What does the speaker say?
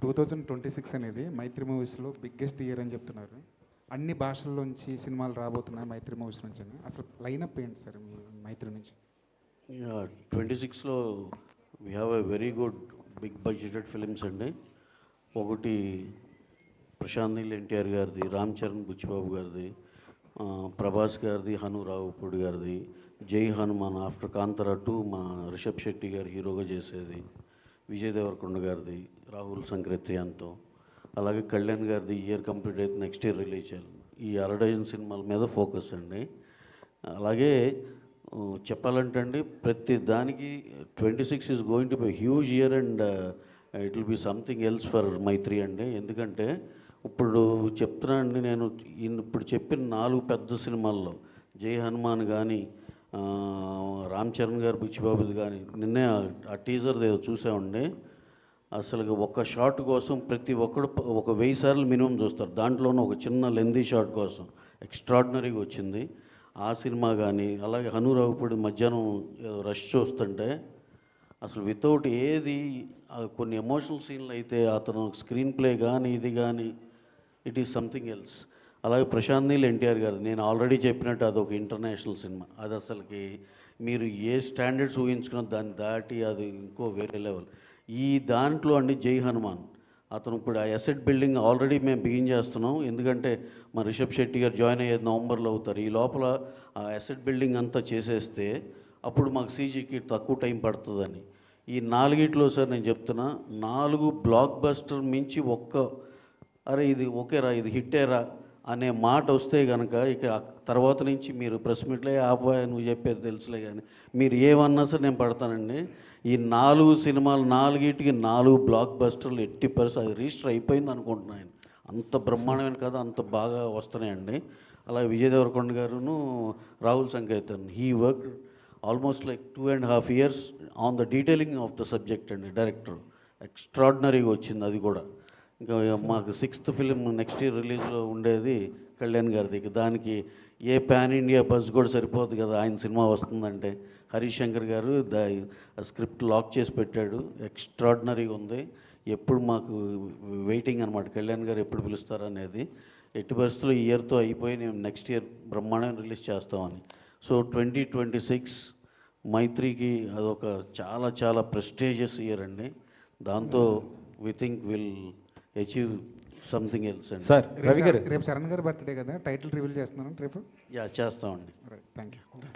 2026 అనేది మైత్రి మూవీస్లో biggest year అని చెప్తున్నారు. అన్ని భాషల్లోంచి సినిమాలు రాబోతున్నాయి మైత్రి మూవీస్ నుంచి అని. అసలు లైనప్ ఏంటి సార్ మీ మైత్రి నుంచి? 26లో we have a very good big budgeted films అండి. ఒకటి ప్రశాంత్ నీల్ ఎన్టీఆర్ గారిది, రామ్ చరణ్ బుచ్చిబాబు గారిది, ప్రభాస్ గారిది, హను రావుపూడి గారిది, జై హనుమాన్ ఆఫ్టర్ కాంతారా 2 మా రిషబ్ శెట్టి గారు హీరోగా చేసేది, విజయ్ దేవరకొండ గారిది, రాహుల్ సంక్రేత్రియాన్తో, అలాగే కళ్యాణ్ గారిది ఇయర్ కంప్లీట్ అయితే నెక్స్ట్ ఇయర్ రిలీజ్ చేయాలి. ఈ 60 సినిమాల మీద ఫోకస్ అండి. అలాగే చెప్పాలంటే అండి, ప్రతి దానికి 26 is going to be huge year and it will be something else for Mythri అండి. ఎందుకంటే ఇప్పుడు చెప్తున్నా అండి, నేను ఇప్పుడు చెప్పిన 4 పెద్ద సినిమాల్లో జై హనుమాన్ కానీ, రామ్ చరణ్ గారు బుచ్చిబాబుది కానీ, నిన్నే ఆ టీజర్ ఏదో చూసామండి. అసలు ఒక షాట్ కోసం ప్రతి ఒక్కడు ఒక 1000 సార్లు మినిమం చూస్తారు. దాంట్లోనూ ఒక చిన్న లెందీ షాట్ కోసం ఎక్స్ట్రాడినరీగా వచ్చింది ఆ సినిమా. కానీ అలాగే హను రావుపూడి మధ్యాహ్నం రష్ చూస్తుంటే అసలు వితౌట్ ఏది కొన్ని ఎమోషనల్ సీన్లు అయితే అతను స్క్రీన్ ప్లే కానీ ఇది కానీ ఇట్ ఈస్ సంథింగ్ ఎల్స్. అలాగే ప్రశాంత్ నీల్ ఎన్టీఆర్ గారు, నేను ఆల్రెడీ చెప్పినట్టు అదొక ఇంటర్నేషనల్ సినిమా. అది అసలుకి మీరు ఏ స్టాండర్డ్స్ ఊహించుకున్న దాన్ని దాటి అది ఇంకో వేరే లెవెల్. ఈ దాంట్లో అండి జై హనుమాన్ అతను ఇప్పుడు ఆ అసెట్ బిల్డింగ్ ఆల్రెడీ మేము బిగిన్ చేస్తున్నాం. ఎందుకంటే మా రిషబ్ శెట్టి గారు జాయిన్ అయ్యేది నవంబర్లో అవుతారు. ఈ లోపల ఆ అసెట్ బిల్డింగ్ అంతా చేసేస్తే అప్పుడు మాకు సీజీకి తక్కువ టైం పడుతుందని. ఈ 4 సార్ నేను చెప్తున్నా, 4 బ్లాక్ బస్టర్ మించి అరే ఇది ఓకేరా, ఇది హిట్టేరా అనే మాట వస్తే కనుక ఇక తర్వాత నుంచి మీరు ప్రెస్ మీట్లో ఆపోయా నువ్వు చెప్పేది తెలుసులే కానీ మీరు ఏమన్నా సరే నేను పడతానండి. ఈ 4 సినిమాలు 4 బ్లాక్ బస్టర్లు 80% అది రిజిస్టర్ అయిపోయింది అనుకుంటున్నాను. అంత బ్రహ్మాండమైన కథ అంత బాగా వస్తున్నాయండి. అలాగే విజయ్ దేవరకొండ గారును Rahul Sankrityan he work almost like 2.5 years on the detailing of the subject అండి. డైరెక్టర్ ఎక్స్ట్రాడినరీగా వచ్చింది అది కూడా. ఇంకా మాకు 6th ఫిలిం నెక్స్ట్ ఇయర్ రిలీజ్లో ఉండేది కళ్యాణ్ గారిది. దానికి ఏ పాన్ ఇండియా బజ్ కూడా సరిపోదు కదా ఆయన సినిమా వస్తుందంటే. హరీష్ శంకర్ గారు స్క్రిప్ట్ లాక్ చేసి పెట్టాడు. ఎక్స్ట్రాడినరీగా ఉంది. ఎప్పుడు మాకు వెయిటింగ్ అనమాట, కళ్యాణ్ గారు ఎప్పుడు పిలుస్తారనేది. ఎట్టి పరిస్థితుల్లో ఈ ఇయర్తో అయిపోయి నేను నెక్స్ట్ ఇయర్ బ్రహ్మాండంగా రిలీజ్ చేస్తామని. సో 2026 మైత్రికి అదొక చాలా చాలా ప్రెస్టీజియస్ ఇయర్ అండి. దాంతో we think will achieve something else అండి. సార్ రవి గారు, రేపు శరణ్ గారు బర్త్డే కదా, టైటిల్ రివీల్ చేస్తున్నాను రేపు. చేస్తామండి. Thank you.